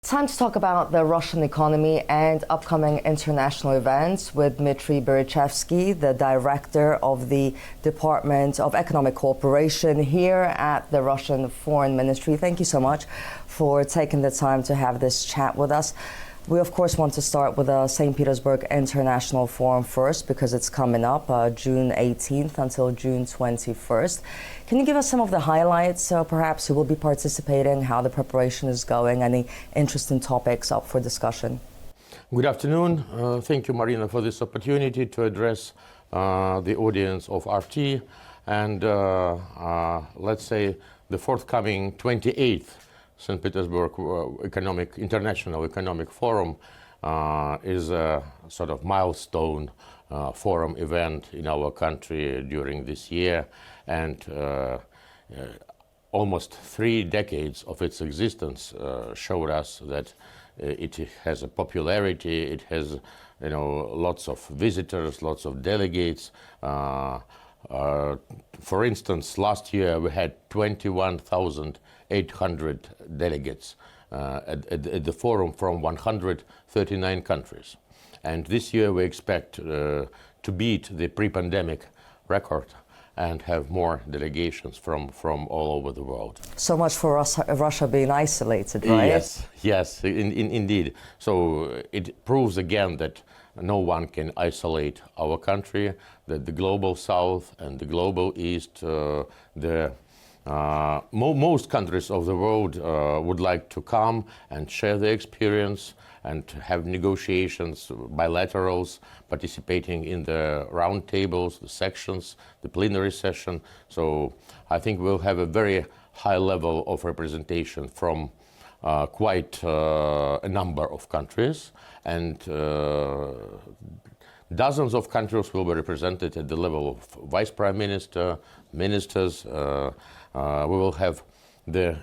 Time to talk about the Russian economy and upcoming international events with Dmitry Birichevsky, the director of the Department of Economic Cooperation here at the Russian Foreign Ministry. Thank you so much for taking the time to have this chat with us. We, of course, want to start with the Saint Petersburg International Forum first because it's coming up June 18th until June 21st. Can you give us some of the highlights, perhaps who will be participating, how the preparation is going, any interesting topics up for discussion? Good afternoon. Thank you, Marina, for this opportunity to address the audience of RT and, let's say, the forthcoming 28th Saint Petersburg International Economic Forum is a sort of milestone forum event in our country during this year, and almost 3 decades of its existence showed us that it has a popularity, it has lots of visitors, lots of delegates. For instance, last year we had 21,800 delegates at the forum from 139 countries. And this year we expect to beat the pre-pandemic record and have more delegations from all over the world. So much for Russia being isolated, right? Yes, indeed. So it proves again that no one can isolate our country, that the global south and the global east, most countries of the world would like to come and share their experience and have negotiations, bilaterals, participating in the round tables, the sections, the plenary session. So I think we'll have a very high level of representation from quite a number of countries, and dozens of countries will be represented at the level of Vice Prime Minister, ministers. We will have the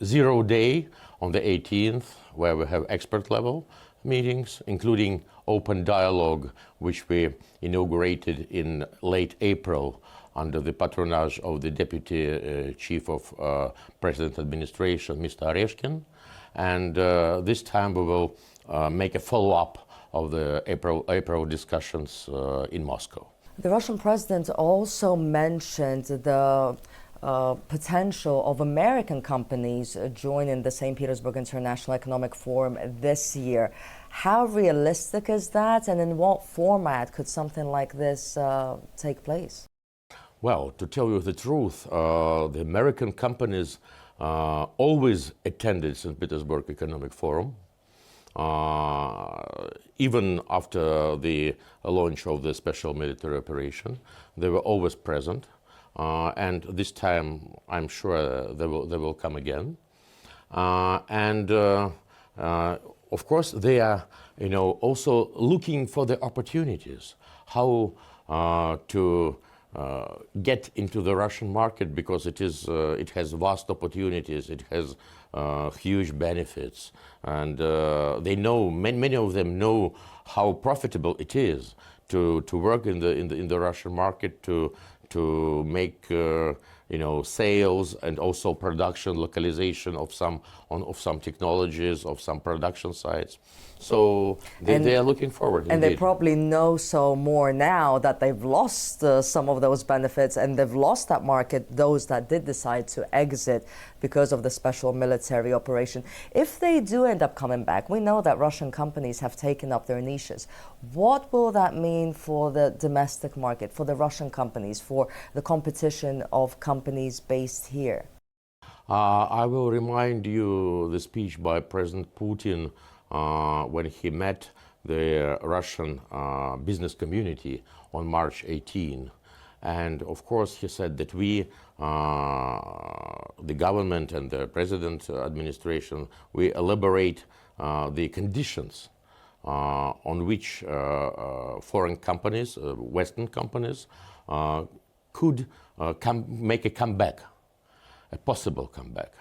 0 day on the 18th, where we have expert level meetings, including open dialogue, which we inaugurated in late April under the patronage of the Deputy Chief of President Administration, Mr. Oreshkin. And this time we will make a follow-up of the April discussions in Moscow. The Russian president also mentioned the potential of American companies joining the St. Petersburg International Economic Forum this year. How realistic is that, and in what format could something like this take place? Well, to tell you the truth, the American companies always attended St. Petersburg Economic Forum. Even after the launch of the special military operation, they were always present. And this time, I'm sure they will come again. Of course, they are, also looking for the opportunities, how to get into the Russian market, because it has vast opportunities, it has huge benefits, and they know, many of them know how profitable it is to work in the Russian market, to make sales and also production, localization of some technologies, of some production sites. So they are looking forward. And indeed. They probably know so more now that they've lost some of those benefits, and they've lost that market, those that did decide to exit because of the special military operation. If they do end up coming back, we know that Russian companies have taken up their niches. What will that mean for the domestic market, for the Russian companies, for the competition of companies based here? I will remind you the speech by President Putin when he met the Russian business community on March 18. And of course he said that we, the government and the president administration, we elaborate the conditions on which foreign companies, Western companies, could make a comeback, a possible comeback.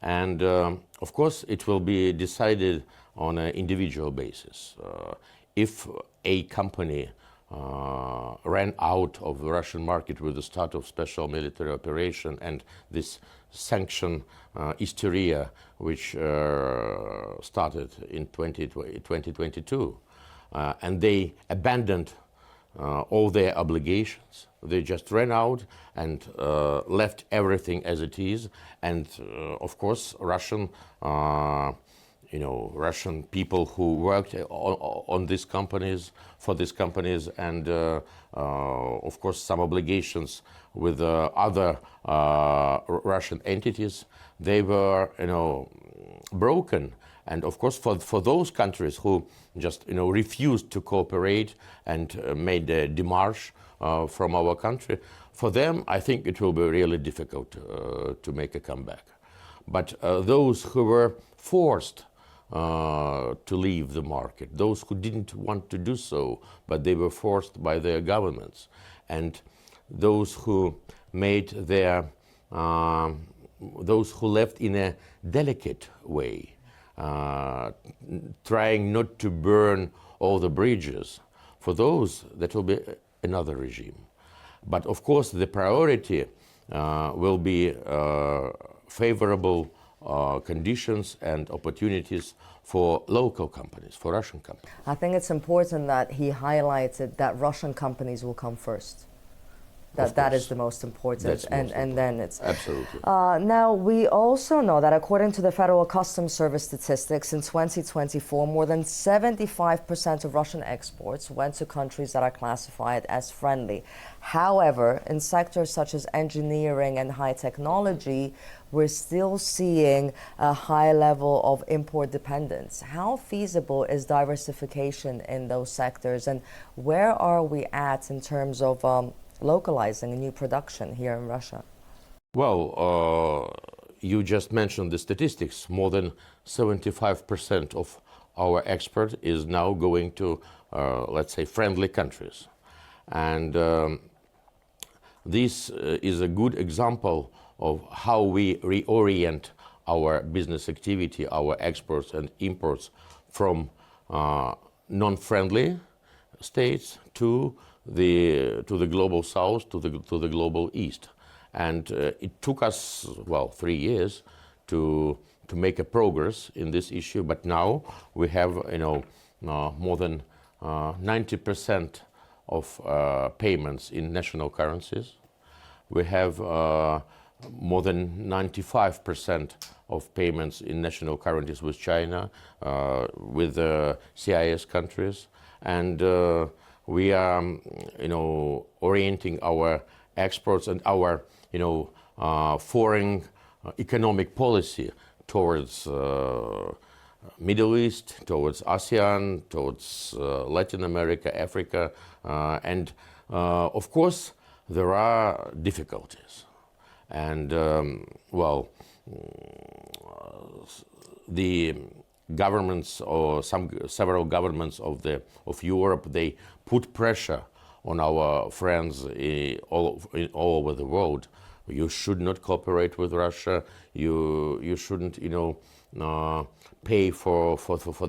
And of course it will be decided on an individual basis. If a company ran out of the Russian market with the start of special military operation and this sanction hysteria which started in 2022. And they abandoned all their obligations. They just ran out and left everything as it is. And of course, Russian people who worked on these companies, for these companies, and of course some obligations with other Russian entities, they were broken. And of course, for those countries who just refused to cooperate and made a démarche from our country, for them I think it will be really difficult to make a comeback. But those who were forced to leave the market, those who didn't want to do so, but they were forced by their governments, and those who made those who left in a delicate way, trying not to burn all the bridges, for those that will be another regime. But of course the priority will be favorable conditions and opportunities for local companies, for Russian companies. I think it's important that he highlighted that Russian companies will come first. That is the most important, and then it's absolutely. Now we also know that according to the Federal Customs Service statistics, in 2024, more than 75% of Russian exports went to countries that are classified as friendly. However, in sectors such as engineering and high technology, we're still seeing a high level of import dependence. How feasible is diversification in those sectors, and where are we at in terms of localizing a new production here in Russia? Well, you just mentioned the statistics. More than 75% of our export is now going to, let's say, friendly countries. And this is a good example of how we reorient our business activity, our exports and imports from non-friendly states to the global south, to the global east. And it took us, 3 years to make a progress in this issue, but now we have more than 90% of payments in national currencies. We have more than 95% of payments in national currencies with China, with CIS countries, and we are, orienting our exports and our, foreign economic policy towards Middle East, towards ASEAN, towards Latin America, Africa, and of course there are difficulties. And the governments, or several governments of Europe, they put pressure on our friends all over the world. You should not cooperate with Russia. You shouldn't, pay for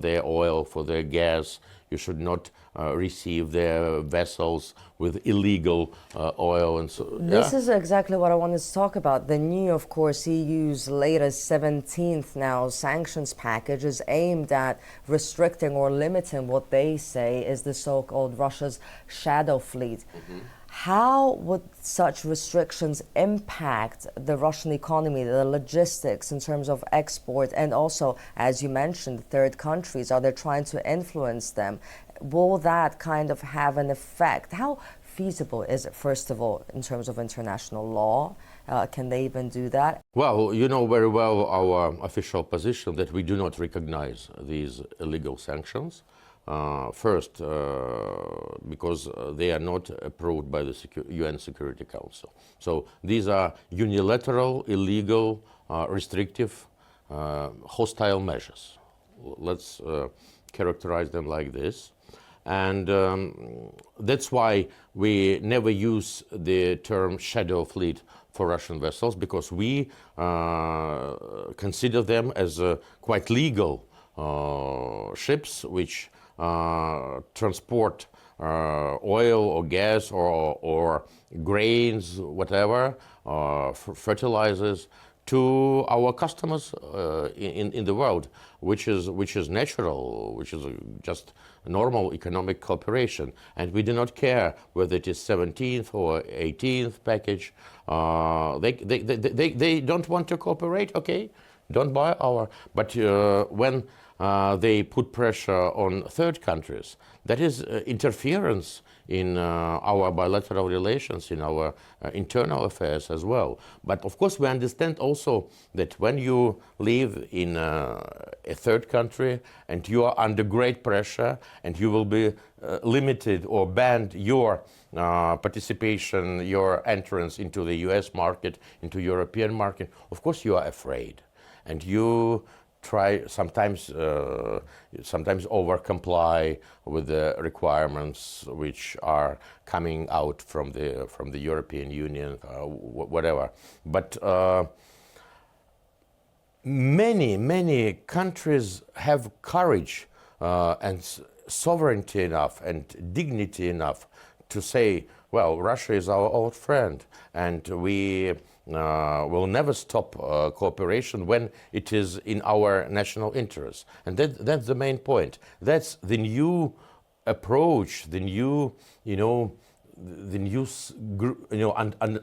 their oil, for their gas. You should not receive their vessels with illegal oil and so. This is exactly what I wanted to talk about. The new, of course, EU's latest 17th now sanctions package is aimed at restricting or limiting what they say is the so-called Russia's shadow fleet. Mm-hmm. How would such restrictions impact the Russian economy, the logistics in terms of export, and also, as you mentioned, third countries? Are they trying to influence them? Will that kind of have an effect? How feasible is it, first of all, in terms of international law? Can they even do that? Well, you know very well our official position that we do not recognize these illegal sanctions. First, because they are not approved by the UN Security Council. So these are unilateral, illegal, restrictive, hostile measures. Let's characterize them like this. And that's why we never use the term shadow fleet for Russian vessels, because we consider them as quite legal ships which transport oil or gas or grains, whatever, fertilizers, to our customers in the world, which is natural, which is just normal economic cooperation, and we do not care whether it is 17th or 18th package. They don't want to cooperate. Okay, don't buy our. But when they put pressure on third countries, that is interference in our bilateral relations, in our internal affairs as well. But of course, we understand also that when you live in a third country and you are under great pressure and you will be limited or banned your participation, your entrance into the US market, into European market, of course you are afraid. And you try sometimes over comply with the requirements which are coming out from the European Union, whatever. But many countries have courage and sovereignty enough and dignity enough to say, well, Russia is our old friend, and we will never stop cooperation when it is in our national interest. And that's the main point. That's the new approach, the new,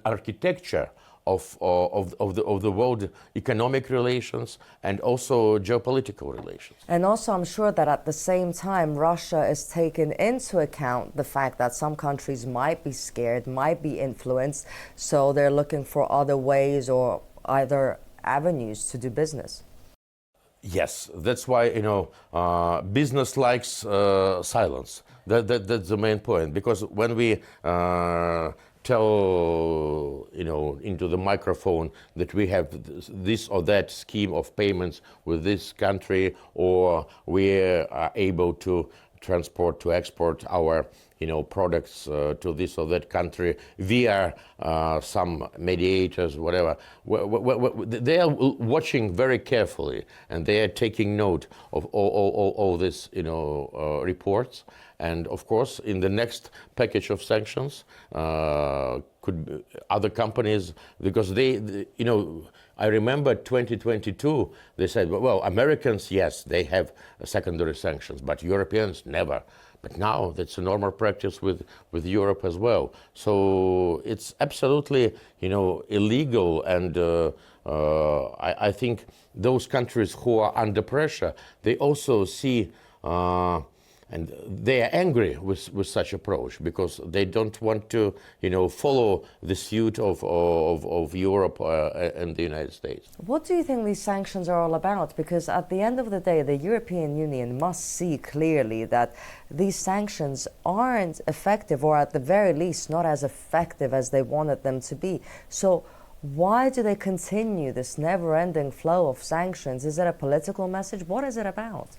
architecture of the world economic relations and also geopolitical relations. And also, I'm sure that at the same time, Russia is taking into account the fact that some countries might be scared, might be influenced, so they're looking for other ways or either avenues to do business. Yes, that's why business likes silence. That's the main point, because when we tell into the microphone that we have this or that scheme of payments with this country, or we are able to transport, to export our products to this or that country via some mediators, whatever. They are watching very carefully, and they are taking note of all these reports. And of course, in the next package of sanctions, could be other companies, because I remember 2022, they said, well, Americans, yes, they have secondary sanctions, but Europeans never. But now that's a normal practice with Europe as well. So it's absolutely, illegal. And I think those countries who are under pressure, they also see and they are angry with such approach, because they don't want to, follow the suit of Europe and the United States. What do you think these sanctions are all about? Because at the end of the day, the European Union must see clearly that these sanctions aren't effective, or at the very least not as effective as they wanted them to be. So why do they continue this never-ending flow of sanctions? Is it a political message? What is it about?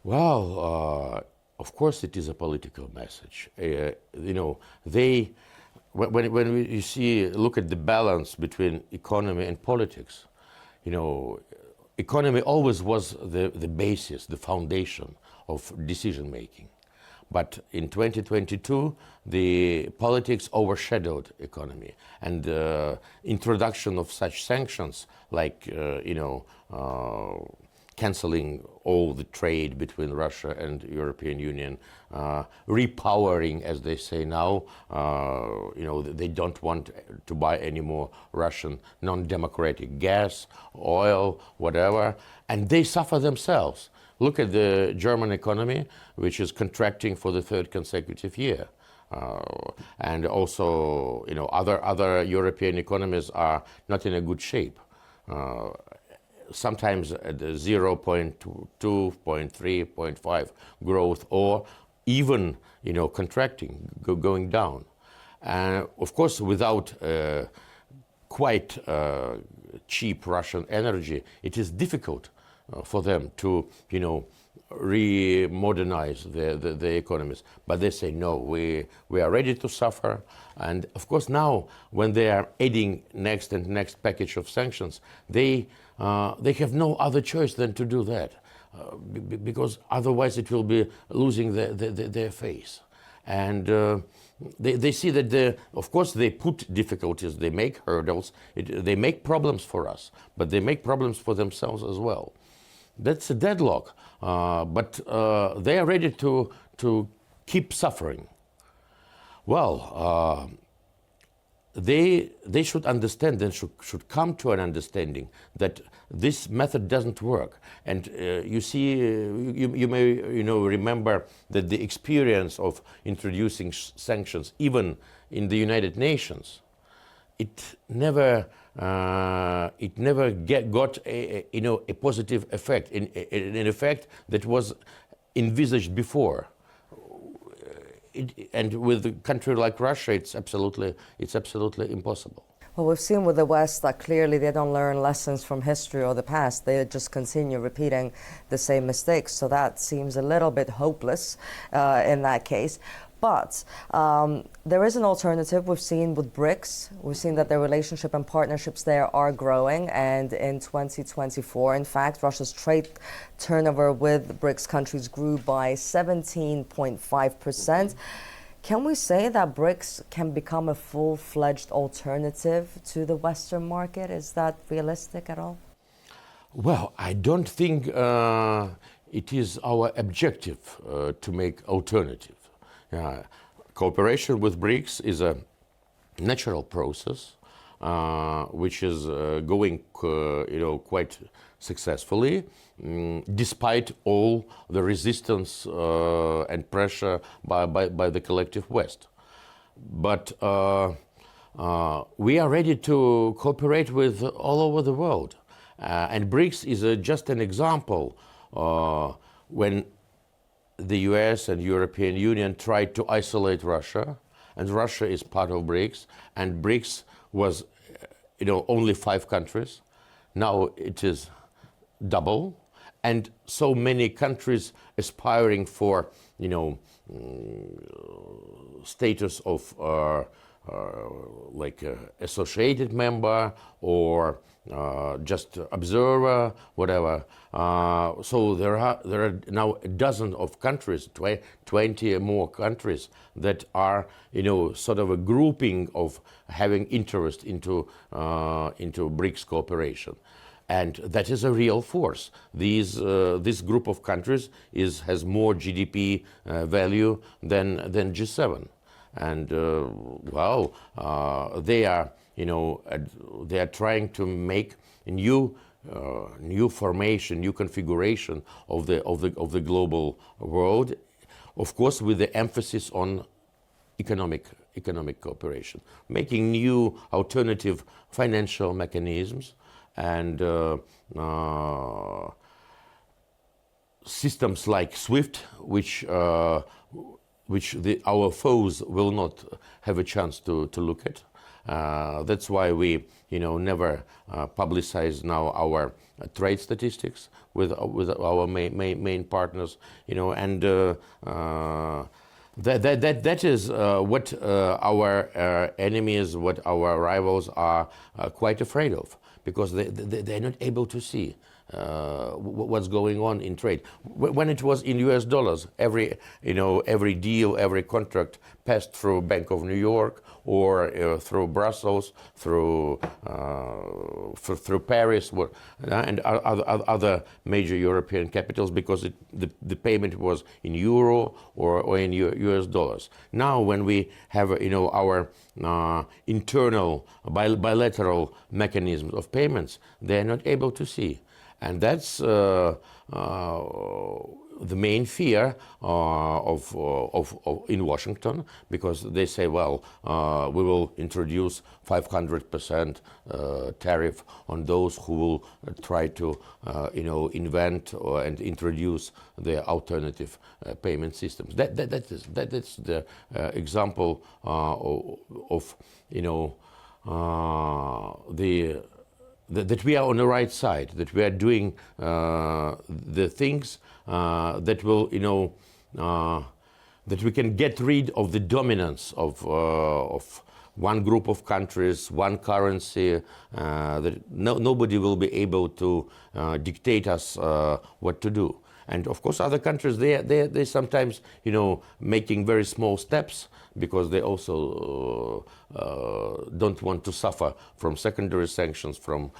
Well, of course, it is a political message. When you look at the balance between economy and politics, economy always was the basis, the foundation of decision making. But in 2022, the politics overshadowed economy, and introduction of such sanctions, like canceling all the trade between Russia and European Union, repowering, as they say now. They don't want to buy any more Russian non-democratic gas, oil, whatever, and they suffer themselves. Look at the German economy, which is contracting for the third consecutive year. And also, other European economies are not in a good shape. Sometimes at 0.2, 0.3, 0.5 growth, or even, contracting, going down. And of course, without quite cheap Russian energy, it is difficult for them to, re-modernize the economies. But they say, no, we are ready to suffer. And of course now, when they are adding next package of sanctions, they have no other choice than to do that, because otherwise it will be losing their face. And they see that, of course, they put difficulties, they make hurdles, they make problems for us, but they make problems for themselves as well. That's a deadlock, but they are ready to keep suffering. Well, they should understand and should come to an understanding that this method doesn't work. And you see, you may remember that the experience of introducing sanctions, even in the United Nations, it never got a positive effect, an effect that was envisaged before. And with a country like Russia, it's absolutely impossible. Well, we've seen with the West that clearly they don't learn lessons from history or the past. They just continue repeating the same mistakes. So that seems a little bit hopeless in that case. But there is an alternative we've seen with BRICS. We've seen that their relationship and partnerships there are growing. And in 2024, in fact, Russia's trade turnover with BRICS countries grew by 17.5%. Can we say that BRICS can become a full-fledged alternative to the Western market? Is that realistic at all? Well, I don't think it is our objective to make alternative. Cooperation with BRICS is a natural process which is going quite successfully, despite all the resistance and pressure by the collective West. But we are ready to cooperate with all over the world. And BRICS is just an example when the US and European Union tried to isolate Russia, and Russia is part of BRICS, and BRICS was only 5 countries. Now it is double, and so many countries aspiring for status of like associated member or just observer, whatever. So there are now a dozen of countries, 20 or more countries that are sort of a grouping of having interest into BRICS cooperation. And that is a real force. This group of countries has more GDP value than G7, and they are trying to make a new formation, new configuration of the global world, of course, with the emphasis on economic cooperation, making new alternative financial mechanisms and systems like SWIFT, which our foes will not have a chance to look at. That's why we never publicize now our trade statistics with our main partners, and that is what our enemies, what our rivals are quite afraid of, because they're not able to see what's going on in trade. When it was in US dollars, every deal, every contract passed through Bank of New York or through Brussels, through Paris, and other major European capitals, because the payment was in euro or in US dollars. Now, when we have our internal bilateral mechanisms of payments, they're not able to see. And that's the main fear in Washington, because they say, well, we will introduce 500% tariff on those who will try to, invent and introduce the alternative payment systems. That is the example of that we are on the right side, that we are doing the things that will, that we can get rid of the dominance of one group of countries, one currency, that nobody will be able to dictate us what to do. And of course, other countries, they sometimes, making very small steps because they also don't want to suffer from secondary sanctions, from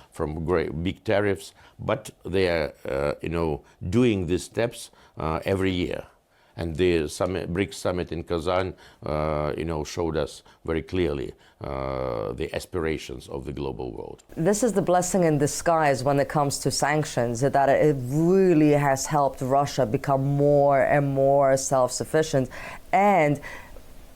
big tariffs. But they are, doing these steps every year. And the BRICS summit in Kazan, showed us very clearly the aspirations of the global world. This is the blessing in disguise when it comes to sanctions, that it really has helped Russia become more and more self-sufficient and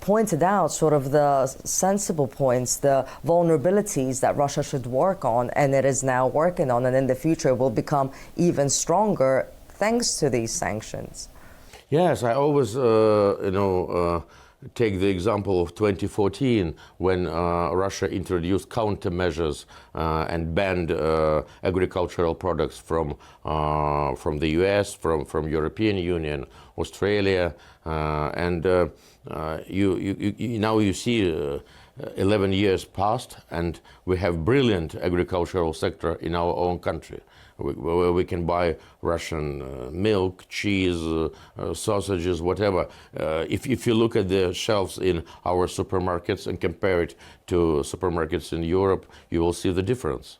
pointed out sort of the sensible points, the vulnerabilities that Russia should work on, and it is now working on, and in the future will become even stronger thanks to these sanctions. Yes, I always, take the example of 2014 when Russia introduced countermeasures and banned agricultural products from the U.S., from European Union, Australia, and now you see 11 years passed, and we have brilliant agricultural sector in our own country, where we can buy Russian milk, cheese, sausages, whatever. If you look at the shelves in our supermarkets and compare it to supermarkets in Europe, you will see the difference.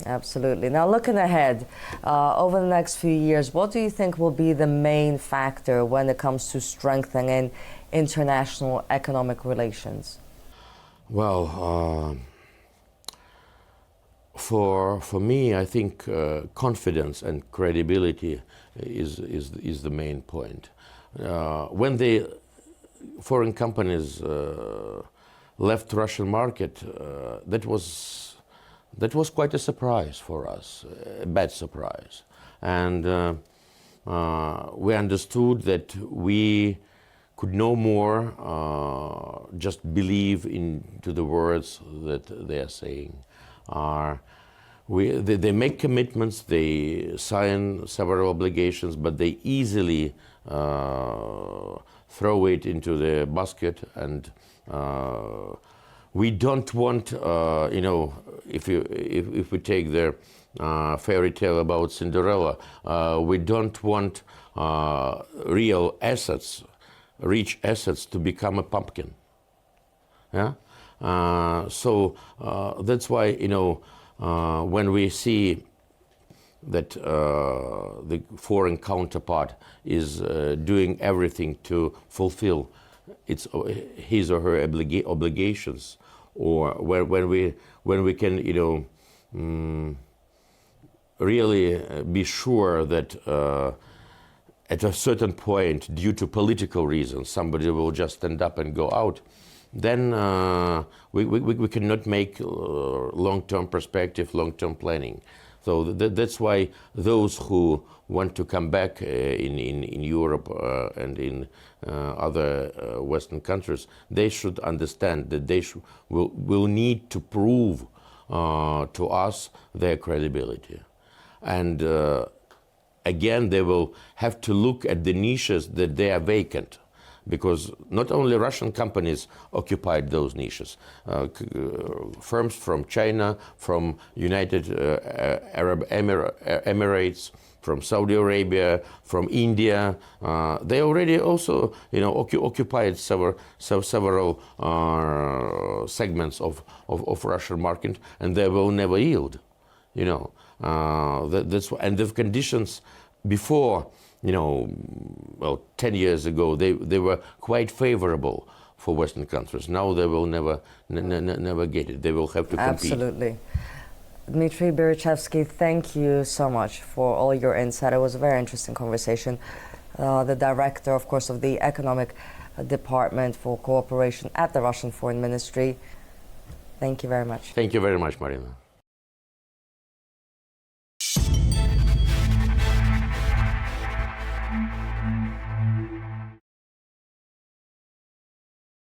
Absolutely. Now, looking ahead, over the next few years, what do you think will be the main factor when it comes to strengthening international economic relations? Well, for me, I think confidence and credibility is the main point. When the foreign companies left Russian market, that was quite a surprise for us, a bad surprise, and we understood that we could no more just believe into the words that they are saying. They make commitments, they sign several obligations, but they easily throw it into the basket. And we don't want, if we take the fairy tale about Cinderella, we don't want real assets, rich assets, to become a pumpkin. Yeah. So that's why, when we see that the foreign counterpart is doing everything to fulfill his or her obligations, or when we can, really be sure that at a certain point, due to political reasons, somebody will just stand up and go out, then we cannot make long-term perspective, long-term planning. So that's why those who want to come back in Europe and in other Western countries, they should understand that they will need to prove to us their credibility. And again, they will have to look at the niches that they are vacant, because not only Russian companies occupied those niches. Firms from China, from United Arab Emirates, from Saudi Arabia, from India, they already also, occupied several segments of Russian market, and they will never yield. That's and the conditions before, 10 years ago, they were quite favorable for Western countries. Now they will never get it. They will have to compete. Absolutely. Dmitry Birichevsky, thank you so much for all your insight. It was a very interesting conversation. The director, of course, of the Economic Department for Cooperation at the Russian Foreign Ministry. Thank you very much. Thank you very much, Marina.